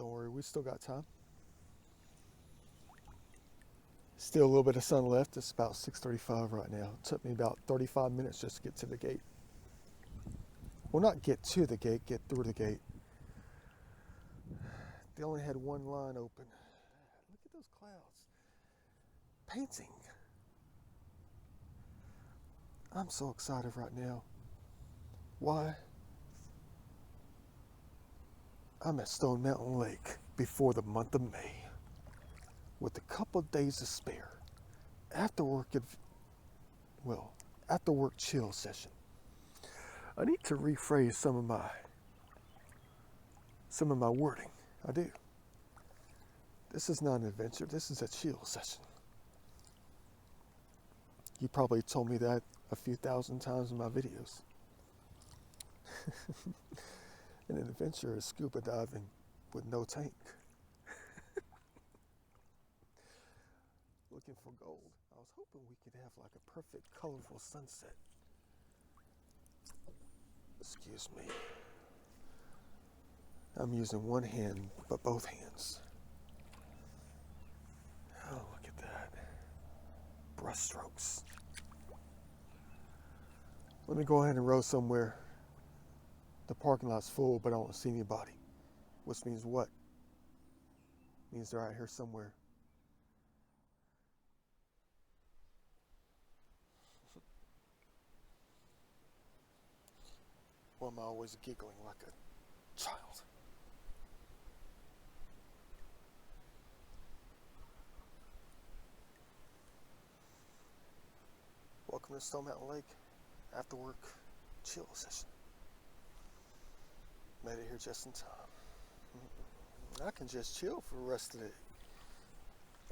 Don't worry, we still got time. Still a little bit of sun left. It's about 6:35 right now. It took me about 35 minutes just to get to the gate. Well, not get to the gate, get through the gate. They only had one line open. Look at those clouds. Painting. I'm so excited right now. Why? I'm at Stone Mountain Lake before the month of May with a couple of days to spare. After work chill session. I need to rephrase some of my wording. I do. This is not an adventure, this is a chill session. You probably told me that a few thousand times in my videos. And an adventure is scuba diving with no tank. Looking for gold. I was hoping we could have like a perfect colorful sunset. Excuse me. I'm using one hand, but both hands. Oh, look at that. Brush strokes. Let me go ahead and row somewhere. The parking lot's full, but I don't see anybody. Which means what? Means they're out here somewhere. Or am I always giggling like a child? Welcome to Stone Mountain Lake. After work, chill session. Made it here just in time. I can just chill for the rest of the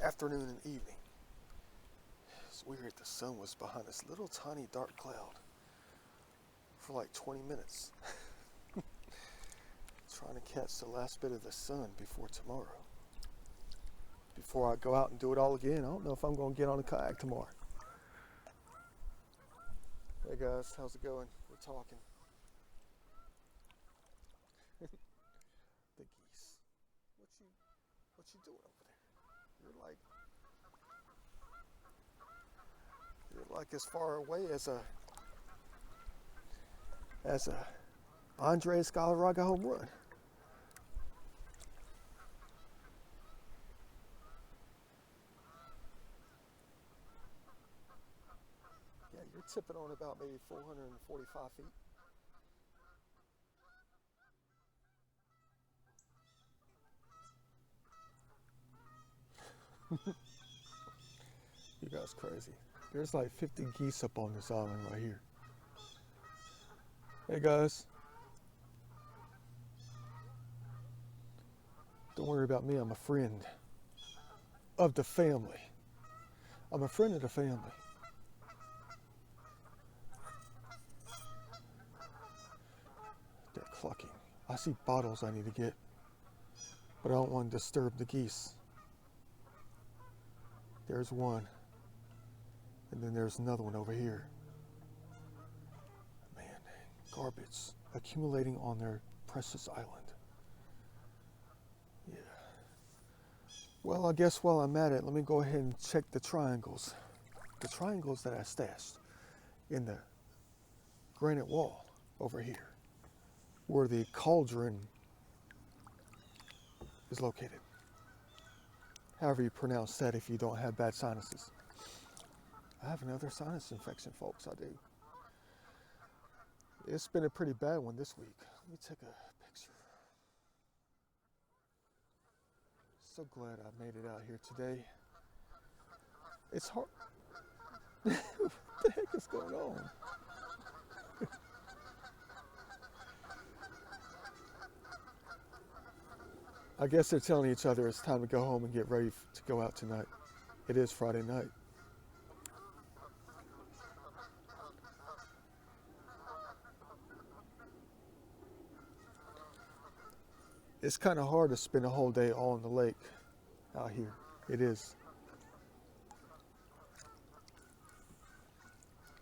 afternoon and evening. It's weird, the sun was behind this little tiny dark cloud for like 20 minutes. Trying to catch the last bit of the sun before tomorrow. Before I go out and do it all again. I don't know if I'm going to get on a kayak tomorrow. Hey guys, how's it going? We're talking. The geese. What you doing over there? You're like as far away as a Andres Galarraga home run. Yeah, you're tipping on about maybe 445 feet. You guys crazy. There's like 50 geese up on this island right here. Hey guys. Don't worry about me, I'm a friend of the family. I'm a friend of the family. They're clucking. I see bottles I need to get, but I don't want to disturb the geese. There's one. And then there's another one over here. Man, garbage accumulating on their precious island. Yeah. Well, I guess while I'm at it, let me go ahead and check the triangles. The triangles that I stashed in the granite wall over here, where the cauldron is located. However you pronounce that if you don't have bad sinuses. I have another sinus infection, folks, I do. It's been a pretty bad one this week. Let me take a picture. So glad I made it out here today. It's hard. What the heck is going on? I guess they're telling each other it's time to go home and get ready to go out tonight. It is Friday night. It's kind of hard to spend a whole day all in the lake out here. It is.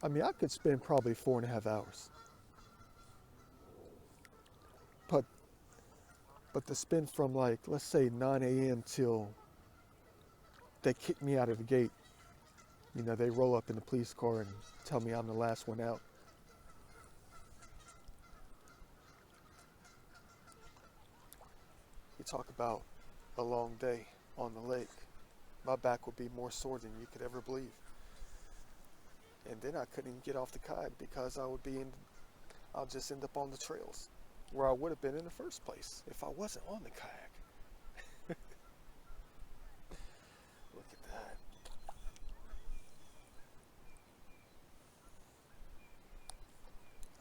I mean, I could spend probably 4.5 hours. But But to spend from like, let's say 9 a.m. till they kick me out of the gate, you know, they roll up in the police car and tell me I'm the last one out. You talk about a long day on the lake. My back would be more sore than you could ever believe. And then I couldn't even get off the kayak because I'll just end up on the trails where I would have been in the first place if I wasn't on the kayak. Look at that.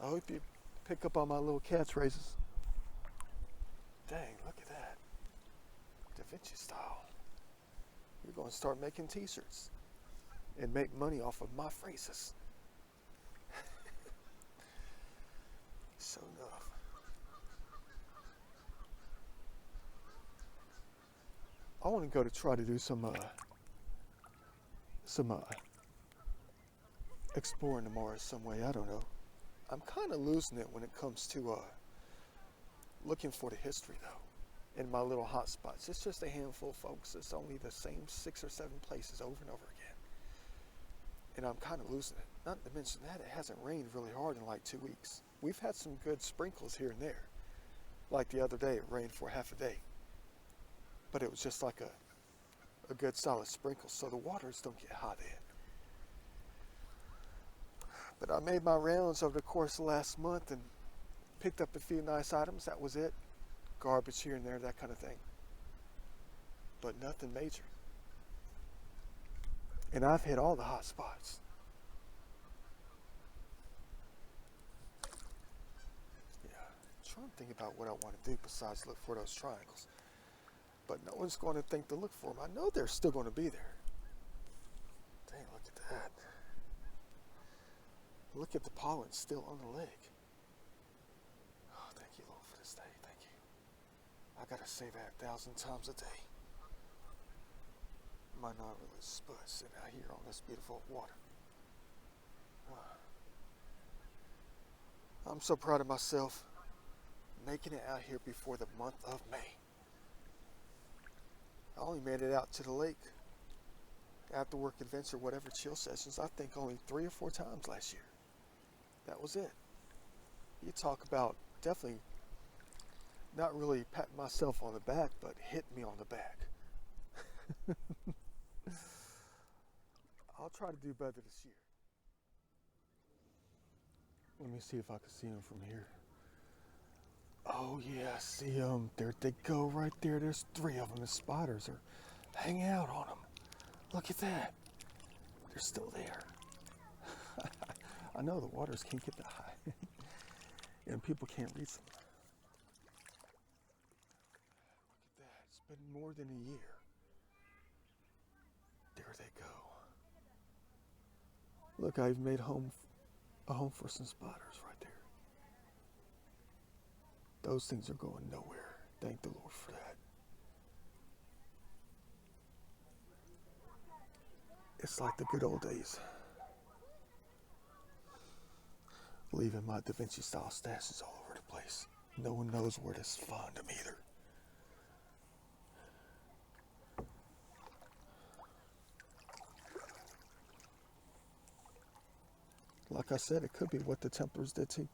I hope you pick up on my little catchphrases. Dang, look at that. Da Vinci style. You're going to start making t-shirts and make money off of my phrases. So enough. I want to go to try to do some exploring the Mars some way. I don't know. I'm kind of losing it when it comes to looking for the history though. In my little hot spots, it's just a handful, folks. It's only the same 6 or 7 places over and over again, and I'm kind of losing it. Not to mention that it hasn't rained really hard in like 2 weeks. We've had some good sprinkles here and there. Like the other day, it rained for half a day, but it was just like a good solid sprinkle, so the waters don't get hot in. But I made my rounds over the course of last month and picked up a few nice items. That was it. Garbage here and there, that kind of thing. But nothing major. And I've hit all the hot spots. Yeah, I'm trying to think about what I want to do besides look for those triangles. But no one's going to think to look for them. I know they're still going to be there. Dang, look at that. Look at the pollen still on the leg. Oh, thank you, Lord, for this day. Thank you. I gotta say that 1,000 times a day. My non-religious bud sitting out here on this beautiful water. I'm so proud of myself making it out here before the month of May. I only made it out to the lake after work adventure, whatever chill sessions, I think only 3 or 4 times last year. That was it. You talk about definitely not really patting myself on the back, but hitting me on the back. I'll try to do better this year. Let me see if I can see them from here. Oh yeah, I see them. There they go right there. There's 3 of them. The spiders are hanging out on them. Look at that. They're still there. I know the waters can't get that high. And people can't reach them. Look at that. It's been more than a year. There they go. Look, I've made a home for some spiders right there. Those things are going nowhere. Thank the Lord for that. It's like the good old days. Leaving my Da Vinci style stashes all over the place. No one knows where to find them either. Like I said, it could be what the Templars did too.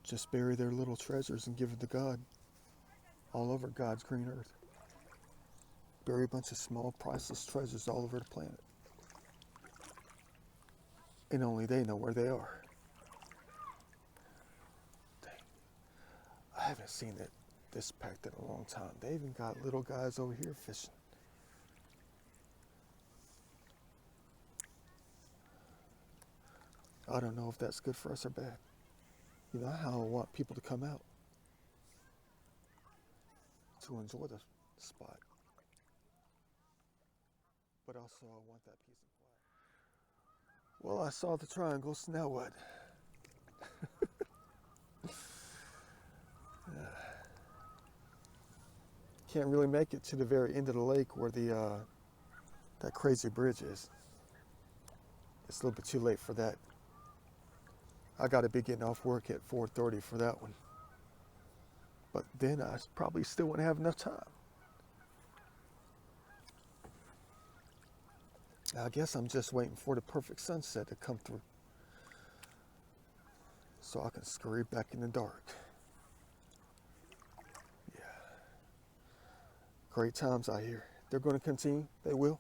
Just bury their little treasures and give it to God. All over God's green earth. Bury a bunch of small, priceless treasures all over the planet. And only they know where they are. Dang. I haven't seen it this packed in a long time. They even got little guys over here fishing. I don't know if that's good for us or bad. You know how I want people to come out to enjoy the spot. But also I want that peace and quiet. Well, I saw the triangles, now what? Can't really make it to the very end of the lake where the that crazy bridge is. It's a little bit too late for that. I gotta be getting off work at 4:30 for that one. But then I probably still wouldn't have enough time. I guess I'm just waiting for the perfect sunset to come through so I can scurry back in the dark. Yeah. Great times out here. They're going to continue. They will.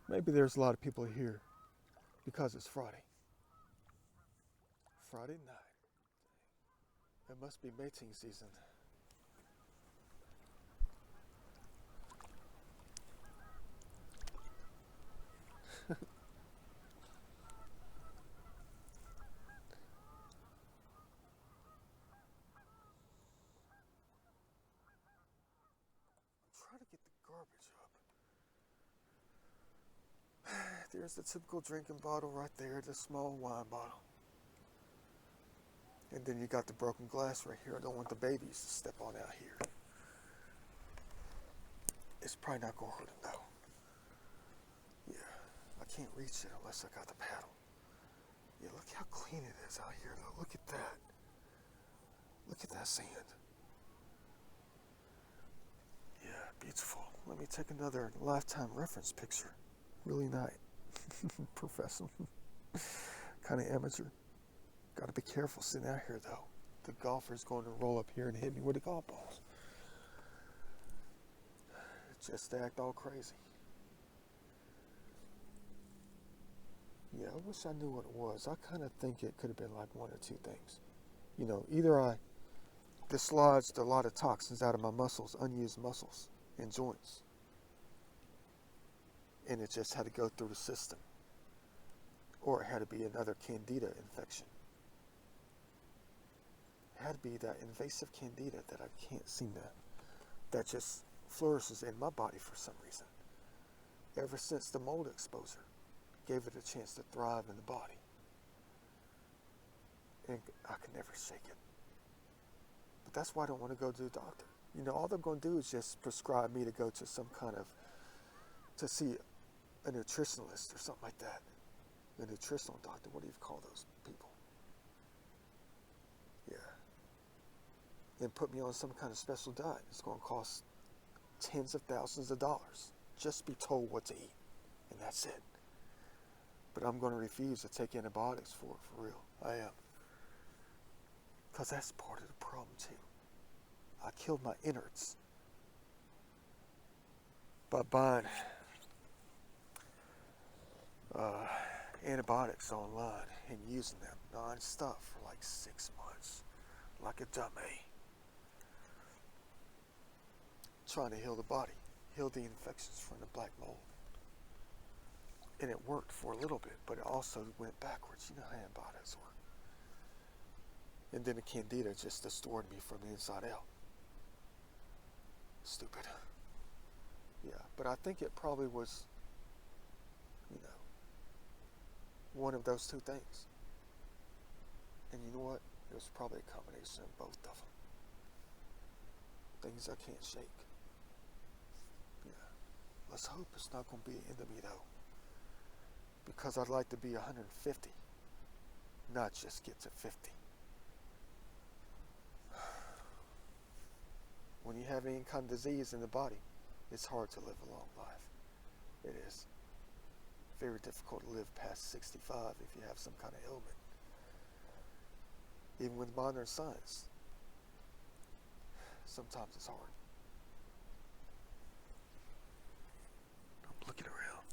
Maybe there's a lot of people here because it's Friday. Friday night. It must be mating season. I'm trying to get the garbage up. There's the typical drinking bottle right there, the small wine bottle. And then you got the broken glass right here. I don't want the babies to step on out here. It's probably not going to hurt them though. Yeah, I can't reach it unless I got the paddle. Yeah, look how clean it is out here though. Look at that. Look at that sand. Yeah, beautiful. Let me take another lifetime reference picture. Really nice. Professional. Kind of amateur. Got to be careful sitting out here though. The golfer's going to roll up here and hit me with the golf balls. Just to act all crazy. Yeah, I wish I knew what it was. I kind of think it could have been like one or two things. You know, either I dislodged a lot of toxins out of my muscles, unused muscles and joints, and it just had to go through the system, or it had to be another candida infection. It had to be that invasive candida that I can't seem to, that just flourishes in my body for some reason. Ever since the mold exposure gave it a chance to thrive in the body. And I could never shake it. But that's why I don't want to go to the doctor. You know, all they're going to do is just prescribe me to go to some kind of, to see a nutritionalist or something like that. A nutritional doctor, what do you call those people? Yeah. And put me on some kind of special diet. It's going to cost tens of thousands of dollars. Just be told what to eat. And that's it. But I'm going to refuse to take antibiotics for it, for real. I am. Because that's part of the problem too. I killed my innards by buying antibiotics online and using them non-stop for like 6 months, like a dummy. Trying to heal the body, heal the infections from the black mold. And it worked for a little bit, but it also went backwards. You know how antibiotics work. And then the candida just distorted me from the inside out. Stupid. Yeah, but I think it probably was, you know, one of those two things. And you know what? It was probably a combination of both of them. Things I can't shake. Yeah. Let's hope it's not going to be an end of me though. Because I'd like to be 150, not just get to 50. When you have any kind of disease in the body, it's hard to live a long life. It is very difficult to live past 65 if you have some kind of ailment. Even with modern science, sometimes it's hard. I'm looking around,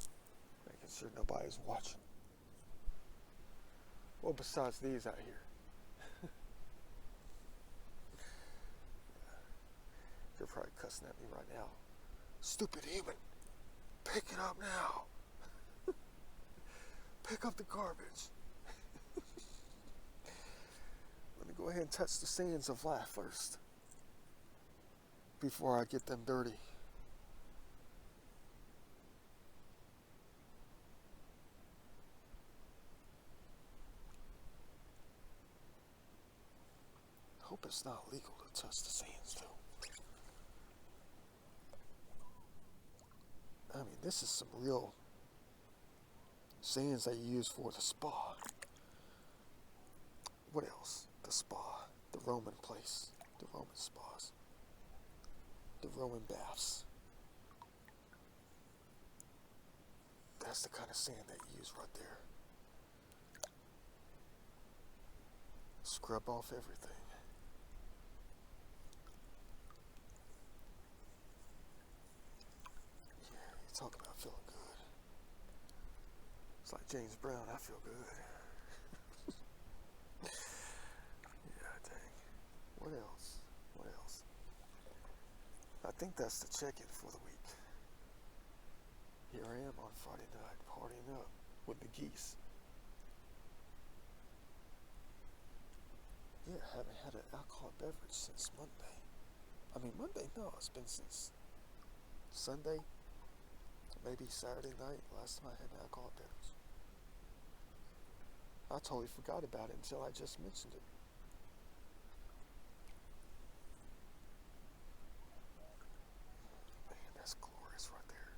making sure nobody's watching. Well, besides these out here. They're probably cussing at me right now. Stupid human. Pick it up now. Pick up the garbage. Let me go ahead and touch the sands of life first before I get them dirty. Hope it's not legal to touch the sands though. I mean, this is some real sands they use for the spa. What else? The spa, the Roman place, the Roman spas, the Roman baths. That's the kind of sand they use right there. Scrub off everything. Yeah, you talk about feeling good. It's like James Brown, I feel good. Yeah, dang. What else? What else? I think that's the check-in for the week. Here I am on Friday night, partying up with the geese. Yeah, I haven't had an alcoholic beverage since Monday. I mean, Monday, no, it's been since Sunday, maybe Saturday night, last time I had an alcoholic beverage. I totally forgot about it until I just mentioned it. Man, that's glorious right there.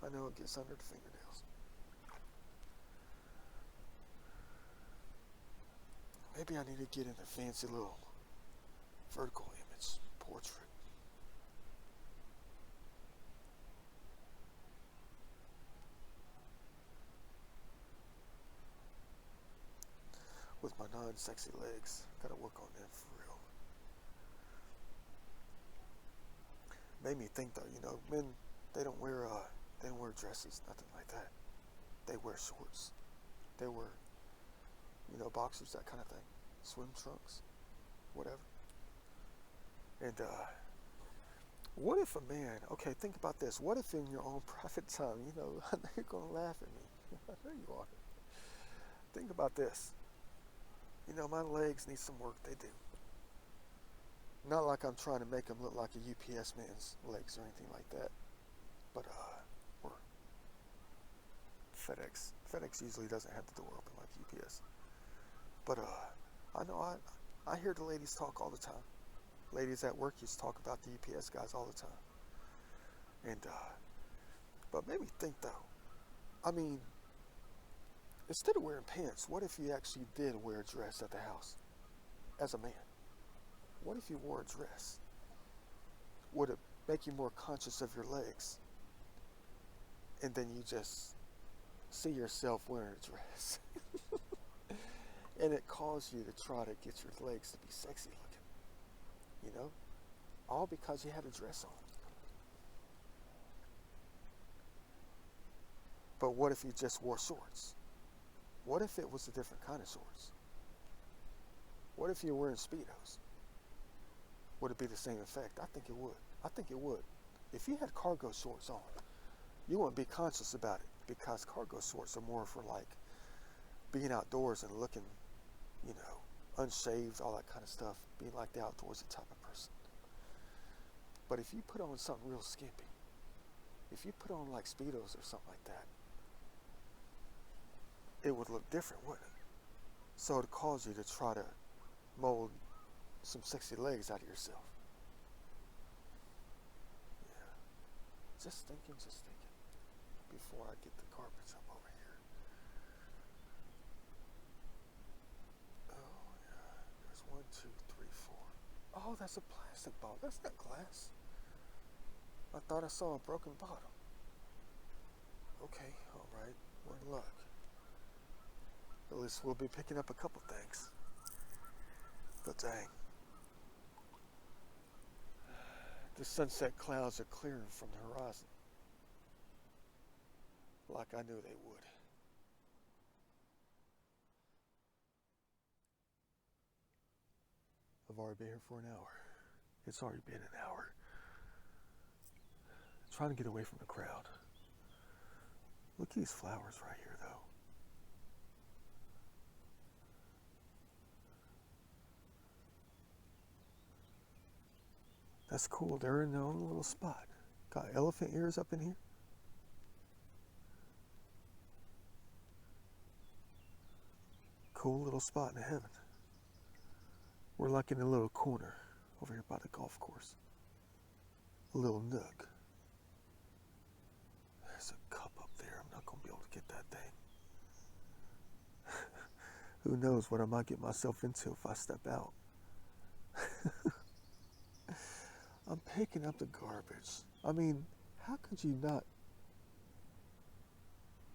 I know it gets under the fingernails. Maybe I need to get in a fancy little vertical image portrait. With my non-sexy legs. Gotta work on them for real. Made me think though, you know, men, they don't wear dresses, nothing like that. They wear shorts. They wear, you know, boxers, that kind of thing. Swim trunks, whatever. And what if a man, okay, think about this. What if in your own private time, you know, I know you're gonna laugh at me. I know you are. Think about this. You know, my legs need some work, they do. Not like I'm trying to make them look like a UPS man's legs or anything like that. But, or FedEx. FedEx usually doesn't have the door open like UPS. But, I know I hear the ladies talk all the time. Ladies at work used to talk about the UPS guys all the time. And, but maybe think though. I mean, instead of wearing pants, what if you actually did wear a dress at the house as a man? What if you wore a dress? Would it make you more conscious of your legs? And then you just see yourself wearing a dress. And it caused you to try to get your legs to be sexy looking. You know? All because you had a dress on. But what if you just wore shorts? What if it was a different kind of shorts? What if you're wearing Speedos? Would it be the same effect? I think it would. I think it would. If you had cargo shorts on, you wouldn't be conscious about it because cargo shorts are more for like being outdoors and looking, you know, unshaved, all that kind of stuff, being like the outdoorsy type of person. But if you put on something real skimpy, if you put on like Speedos or something like that, it would look different, wouldn't it? So it'd cause you to try to mold some sexy legs out of yourself. Yeah. Just thinking before I get the carpets up over here. Oh yeah, there's 1, 2, 3, 4. Oh, that's a plastic bottle. That's not glass. I thought I saw a broken bottle. Okay, all right, we're in luck. At least we'll be picking up a couple things. But dang. The sunset clouds are clearing from the horizon. Like I knew they would. I've already been here for an hour. It's already been an hour. Trying to get away from the crowd. Look at these flowers right here, though. That's cool. They're in their own little spot. Got elephant ears up in here. Cool little spot in heaven. We're like in a little corner over here by the golf course. A little nook. there's a cup up there. I'm not going to be able to get that thing. Who knows what I might get myself into if I step out. I'm picking up the garbage. I mean, how could you not?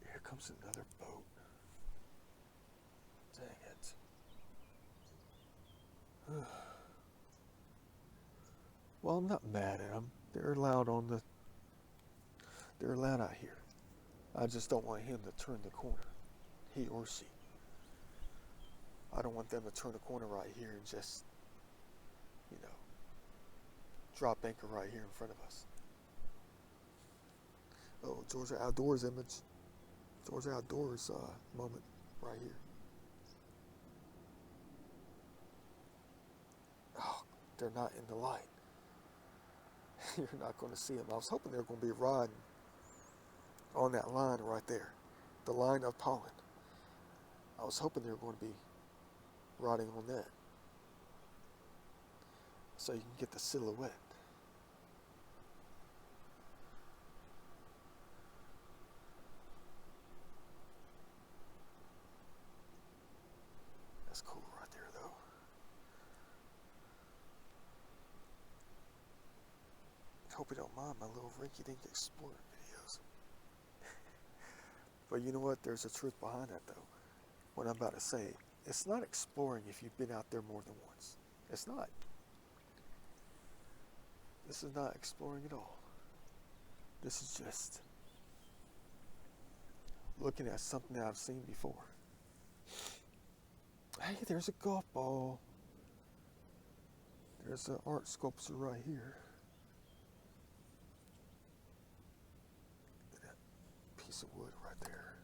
Here comes another boat. Dang it. Well, I'm not mad at them. They're allowed out here. I just don't want him to turn the corner. He or she. I don't want them to turn the corner right here and just, drop anchor right here in front of us. Oh, Georgia Outdoors image. Georgia Outdoors moment right here. Oh, they're not in the light. You're not going to see them. I was hoping they were going to be riding on that line right there, the line of pollen. I was hoping they were going to be riding on that, so you can get the silhouette. That's cool right there, though. Hope you don't mind my little rinky-dink explorer videos. But you know what? There's a truth behind that, though. What I'm about to say, it's not exploring if you've been out there more than once. It's not. This is not exploring at all. This is just looking at something that I've seen before. Hey, there's a golf ball. There's an art sculpture right here. Look at that piece of wood right there.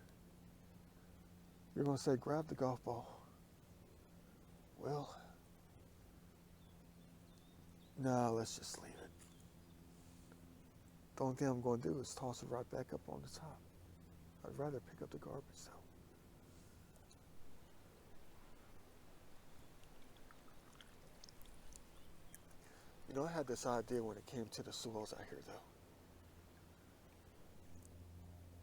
You're going to say, grab the golf ball. Well, no, let's just leave it. The only thing I'm going to do is toss it right back up on the top. I'd rather pick up the garbage, though. You know, I had this idea when it came to the soils out here, though.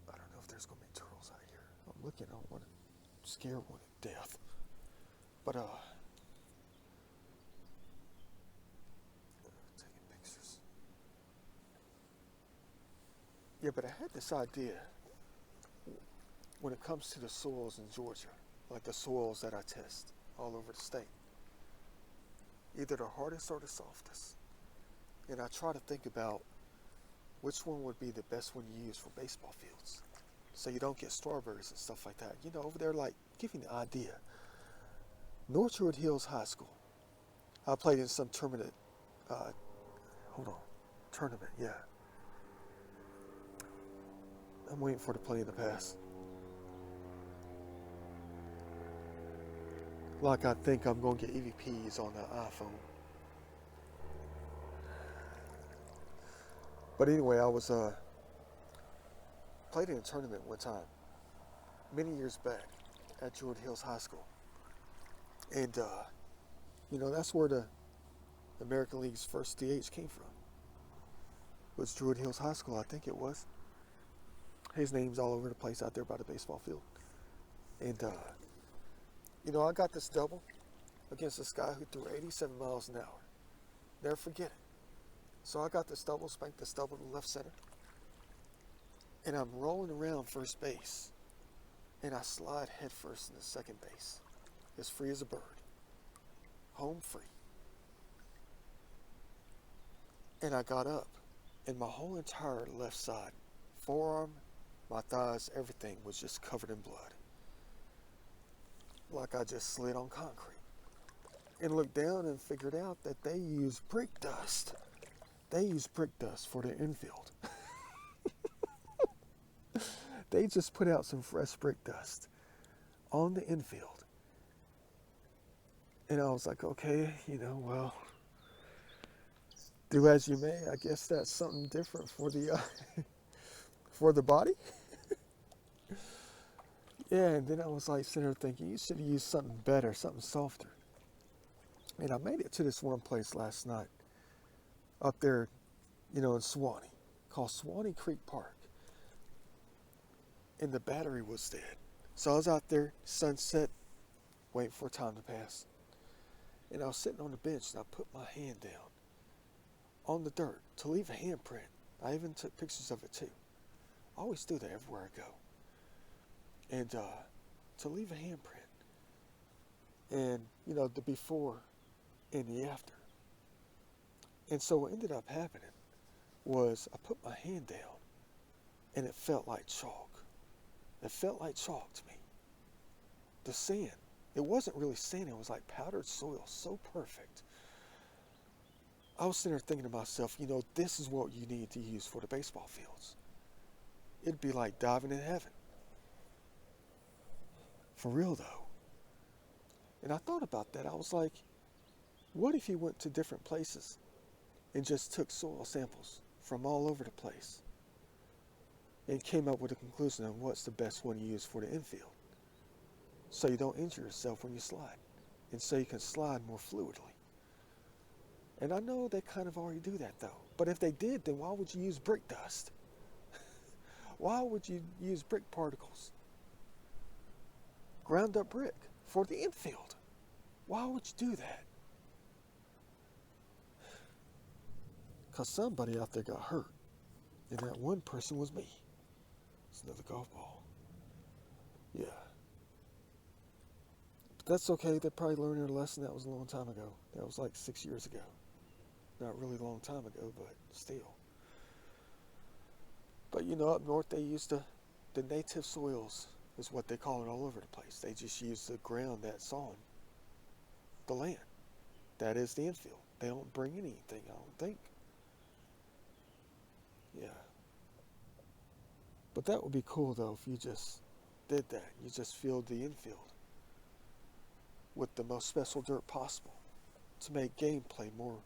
I don't know if there's going to be turtles out here. I'm looking, I don't want to scare one to death. But, taking pictures. Yeah, but I had this idea when it comes to the soils in Georgia, like the soils that I test all over the state. Either the hardest or the softest. And I try to think about which one would be the best one to use for baseball fields, so you don't get strawberries and stuff like that. You know, over there, like, give you an idea. North Druid Hills High School. I played in some tournament. Tournament, yeah. I'm waiting for the play in the pass. Like I think I'm going to get EVPs on the iPhone. But anyway, I was played in a tournament one time, many years back, at Druid Hills High School. And, that's where the American League's first DH came from. It was Druid Hills High School, I think it was. His name's all over the place out there by the baseball field. And, I got this double against this guy who threw 87 miles an hour. Never forget it. So I got this double, spanked this double to left center. And I'm rolling around first base. And I slide headfirst into second base. As free as a bird. Home free. And I got up. And my whole entire left side, forearm, my thighs, everything was just covered in blood. Like I just slid on concrete. And looked down and figured out that they use brick dust. They use brick dust for the infield. They just put out some fresh brick dust on the infield. And I was like, okay, well, do as you may. I guess that's something different for the for the body. Yeah, and then I was like sitting there thinking, you should have used something better, something softer. And I made it to this one place last night, up there, in Suwannee, called Suwannee Creek Park. and the battery was dead. So I was out there, sunset, waiting for time to pass. And I was sitting on the bench and I put my hand down on the dirt to leave a handprint. I even took pictures of it too. I always do that everywhere I go. And to leave a handprint. And, you know, the before and the after. And so what ended up happening was I put my hand down and it felt like chalk. It felt like chalk to me. The sand. It wasn't really sand, it was like powdered soil, so perfect. I was sitting there thinking to myself, you know, this is what you need to use for the baseball fields. It'd be like diving in heaven. For real though. And I thought about that. I was like, what if you went to different places and just took soil samples from all over the place and came up with a conclusion on what's the best one to use for the infield, so you don't injure yourself when you slide, and so you can slide more fluidly. And I know they kind of already do that though. But if they did, then why would you use brick dust? Why would you use brick particles? Ground up brick for the infield. Why would you do that? Because somebody out there got hurt. And that one person was me. It's another golf ball. Yeah. But that's okay. They probably learned their lesson. That was a long time ago. That was like 6 years ago. Not really a long time ago, but still. But you know, up north they use the native soils, is what they call it all over the place. They just use the ground that's on the land. That is the infield. They don't bring anything, I don't think. Yeah. But that would be cool though if you just did that. You just filled the infield with the most special dirt possible to make gameplay more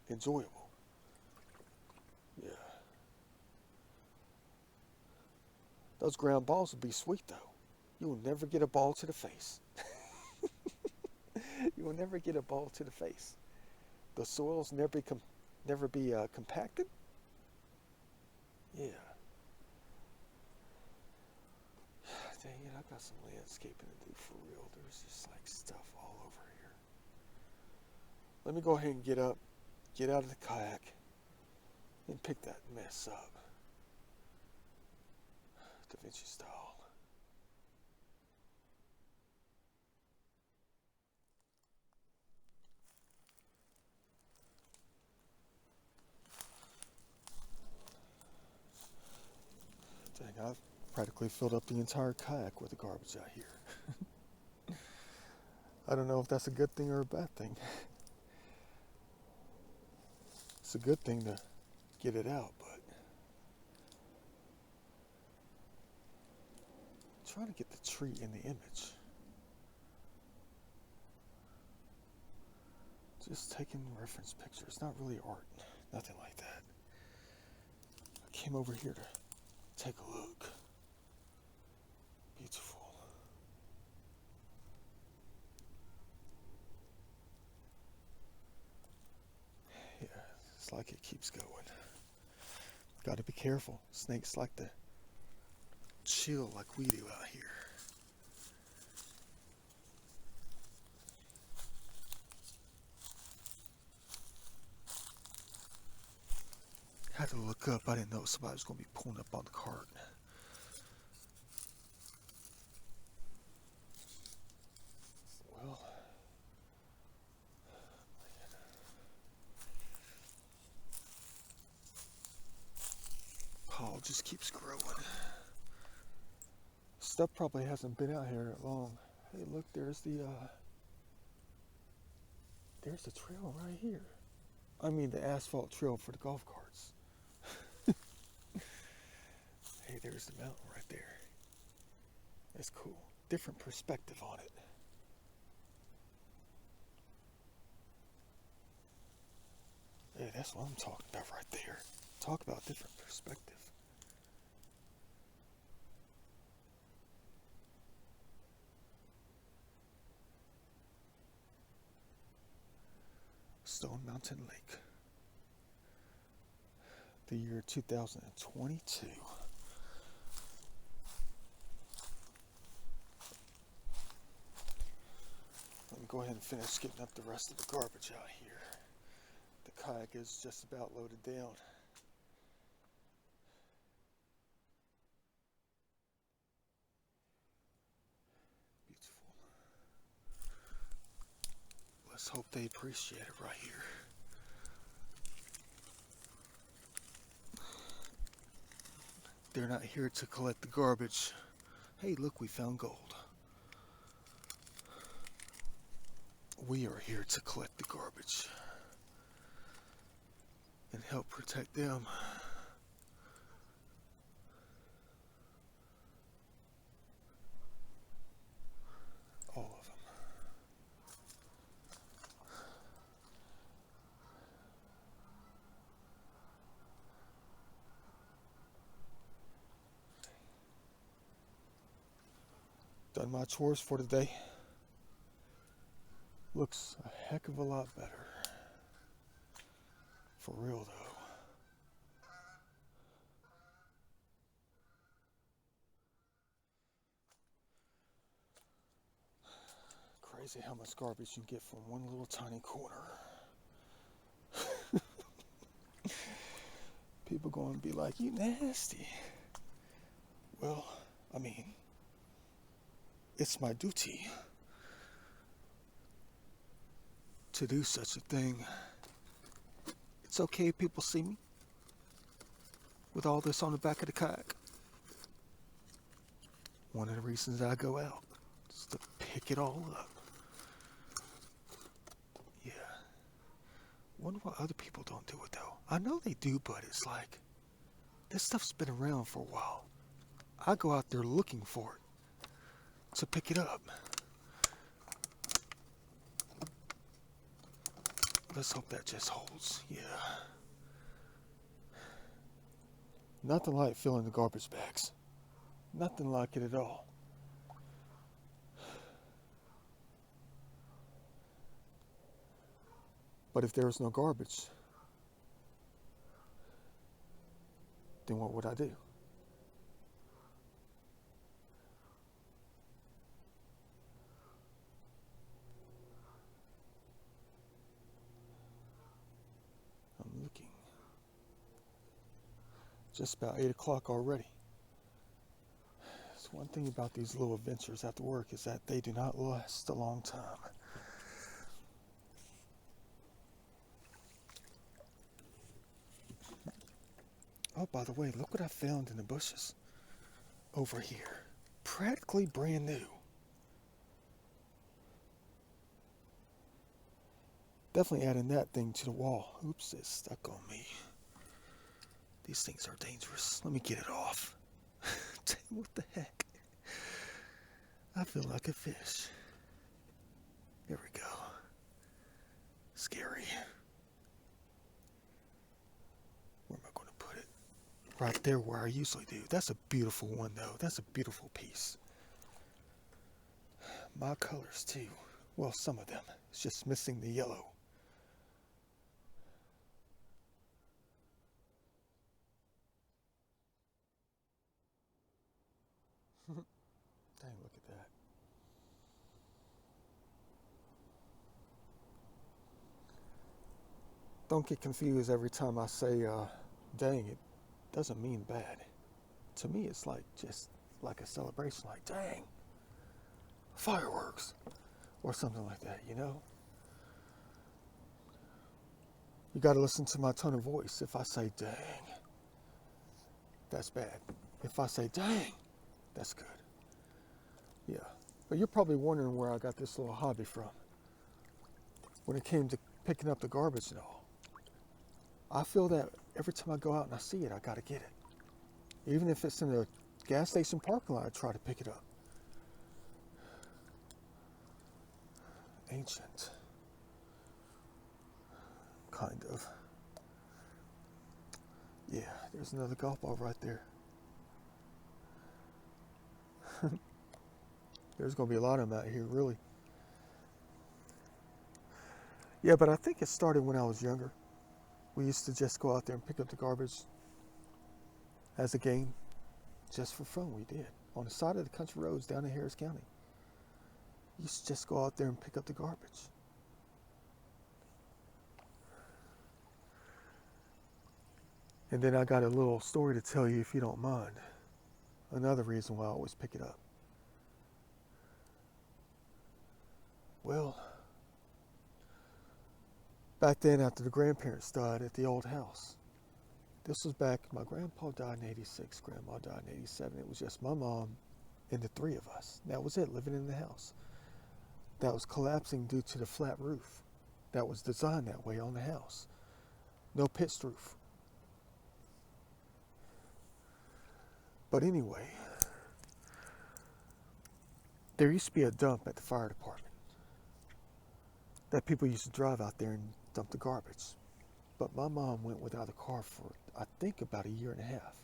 enjoyable. Yeah. Those ground balls would be sweet though. You will never get a ball to the face. You will never get a ball to the face. The soils never be compacted. Yeah. Dang it, I got some landscaping to do for real. There's just like stuff all over here. Let me go ahead and get up, get out of the kayak, and pick that mess up. Da Vinci style. Dang, I've practically filled up the entire kayak with the garbage out here. I don't know if that's a good thing or a bad thing. It's a good thing to get it out, but I'm trying to get the tree in the image. Just taking reference pictures, not really art, nothing like that. I came over here to take a look. Beautiful. Yeah, it's like it keeps going. Got to be careful. Snakes like to chill like we do out here. Had to look up. I didn't know somebody was going to be pulling up on the cart. Well, Paul just keeps growing. Stuff probably hasn't been out here that long. Hey, look, there's the trail right here. I mean, the asphalt trail for the golf carts. Hey, there's the mountain right there. That's cool. Different perspective on it. Yeah, that's what I'm talking about right there. Talk about different perspective. Stone Mountain Lake. The year 2022. go ahead and finish getting up the rest of the garbage out here. The kayak is just about loaded down. Beautiful. Let's hope they appreciate it right here. They're not here to collect the garbage. Hey, look, we found gold. We are here to collect the garbage and help protect them. All of them. Done my chores for the day. Looks a heck of a lot better. For real though. Crazy how much garbage you get from one little tiny corner. People going to be like, you nasty. Well, I mean, it's my duty to do such a thing. It's okay if people see me with all this on the back of the kayak. One of the reasons I go out is to pick it all up. Yeah. Wonder why other people don't do it though. I know they do, but it's like, this stuff's been around for a while. I go out there looking for it to pick it up. Let's hope that just holds. Yeah. Nothing like filling the garbage bags. Nothing like it at all. But if there was no garbage, then what would I do? I'm looking. Just about 8 o'clock already. So one thing about these little adventures after work is that they do not last a long time. Oh, by the way, look what I found in the bushes over here. Practically brand new. Definitely adding that thing to the wall. Oops, it's stuck on me. These things are dangerous. Let me get it off. What the heck? I feel like a fish. There we go. Scary. Where am I going to put it? Right there where I usually do. That's a beautiful one though. That's a beautiful piece. My colors too. Well, some of them. It's just missing the yellow. Dang, look at that. Don't get confused every time I say, dang, it doesn't mean bad. To me, it's like just like a celebration, like, dang, fireworks, or something like that, you know? You gotta listen to my tone of voice. If I say, dang, that's bad. If I say, dang, that's good. Yeah, but you're probably wondering where I got this little hobby from. When it came to picking up the garbage and all. I feel that every time I go out and I see it, I gotta get it. Even if it's in a gas station parking lot, I try to pick it up. Ancient. Kind of. Yeah, there's another golf ball right there. There's gonna be a lot of them out here, really. Yeah, but I think it started when I was younger. We used to just go out there and pick up the garbage as a game, just for fun. We did on the side of the country roads down in Harris County. You should just go out there and pick up the garbage. And then I got a little story to tell you if you don't mind. Another reason why I always pick it up. Well, back then after the grandparents died at the old house, this was back, my grandpa died in 86, grandma died in 87. It was just my mom and the three of us. That was it, living in the house. That was collapsing due to the flat roof. That was designed that way on the house. No pitched roof. But anyway, there used to be a dump at the fire department that people used to drive out there and dump the garbage. But my mom went without a car for, I think, about a year and a half.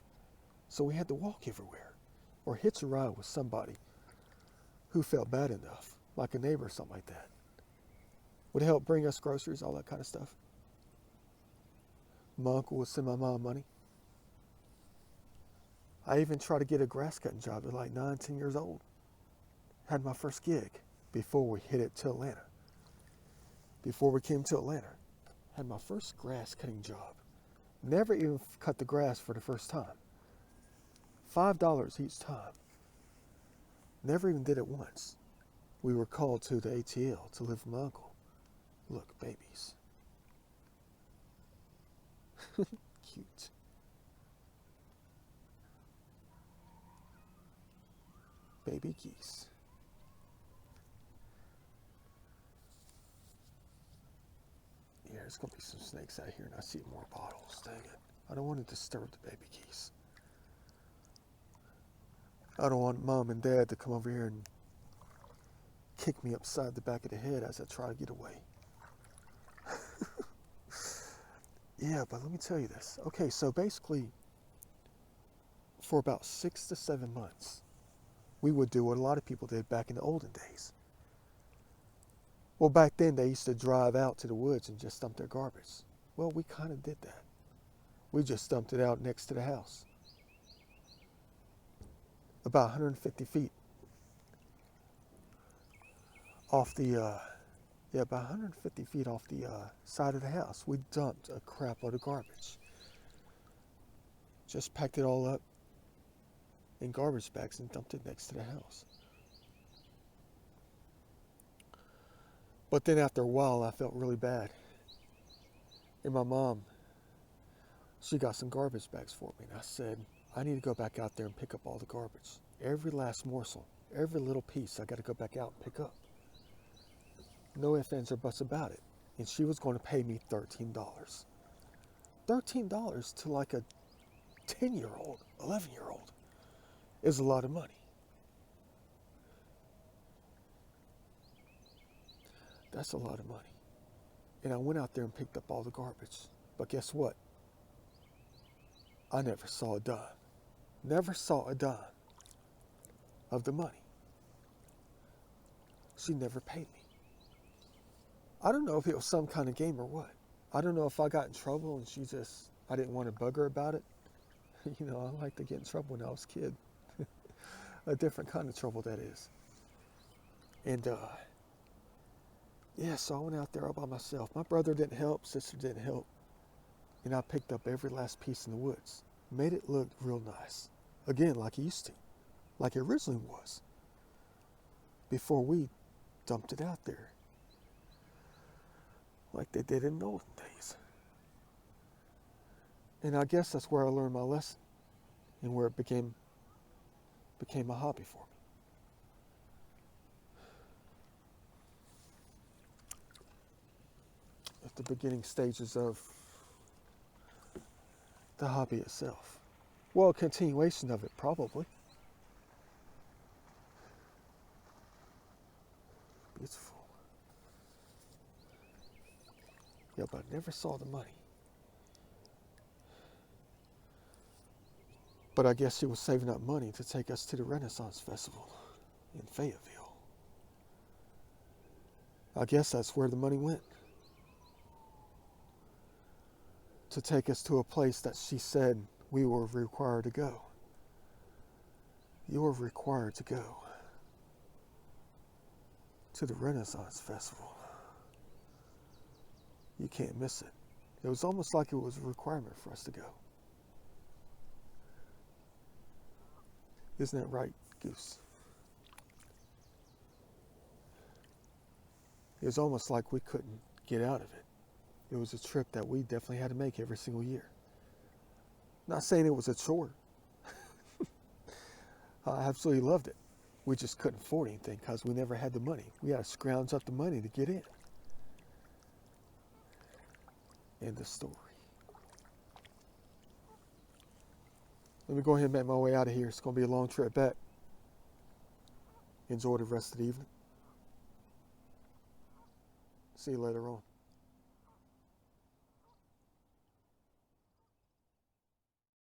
So we had to walk everywhere or hitch a ride with somebody who felt bad enough, like a neighbor or something like that, would help bring us groceries, all that kind of stuff. My uncle would send my mom money. I even tried to get a grass cutting job at like 9, 10 years old. Had my first gig before we hit it to Atlanta. Before we came to Atlanta, had my first grass cutting job. Never even cut the grass for the first time. $5 each time. Never even did it once. We were called to the ATL to live with my uncle. Look, babies. Cute. Baby geese. Yeah, there's gonna be some snakes out here and I see more bottles, dang it. I don't want to disturb the baby geese. I don't want mom and dad to come over here and kick me upside the back of the head as I try to get away. Yeah, but let me tell you this. Okay, so basically, for about 6 to 7 months, we would do what a lot of people did back in the olden days. Well, back then they used to drive out to the woods and just dump their garbage. Well, we kind of did that. We just dumped it out next to the house. About 150 feet off the, about 150 feet off the side of the house. We dumped a crap load of garbage. Just packed it all up in garbage bags and dumped it next to the house. But then after a while, I felt really bad. And my mom, she got some garbage bags for me. And I said, I need to go back out there and pick up all the garbage. Every last morsel, every little piece, I got to go back out and pick up. No ifs, ands, or buts about it. And she was going to pay me $13. $13 to like a 10-year-old, 11-year-old is a lot of money. That's a lot of money. And I went out there and picked up all the garbage. But guess what? I never saw a dime. Never saw a dime of the money. She never paid me. I don't know if it was some kind of game or what. I don't know if I got in trouble and I didn't want to bug her about it. You know, I like to get in trouble when I was a kid. A different kind of trouble, that is. And, yeah, so I went out there all by myself. My brother didn't help, sister didn't help. And I picked up every last piece in the woods. Made it look real nice. Again, like it used to. Like it originally was. Before we dumped it out there. Like they did in the olden days. And I guess that's where I learned my lesson. And where it became a hobby for me. At the beginning stages of the hobby itself. Well, a continuation of it, probably. Beautiful. Yeah, but I never saw the money. But I guess she was saving up money to take us to the Renaissance Festival in Fayetteville. I guess that's where the money went. To take us to a place that she said we were required to go. You were required to go. to the Renaissance Festival. You can't miss it. It was almost like it was a requirement for us to go. Isn't that right, Goose? It was almost like we couldn't get out of it. It was a trip that we definitely had to make every single year. Not saying it was a chore. I absolutely loved it. We just couldn't afford anything because we never had the money. We had to scrounge up the money to get in. End of story. Let me go ahead and make my way out of here. It's going to be a long trip back. Enjoy the rest of the evening. See you later on.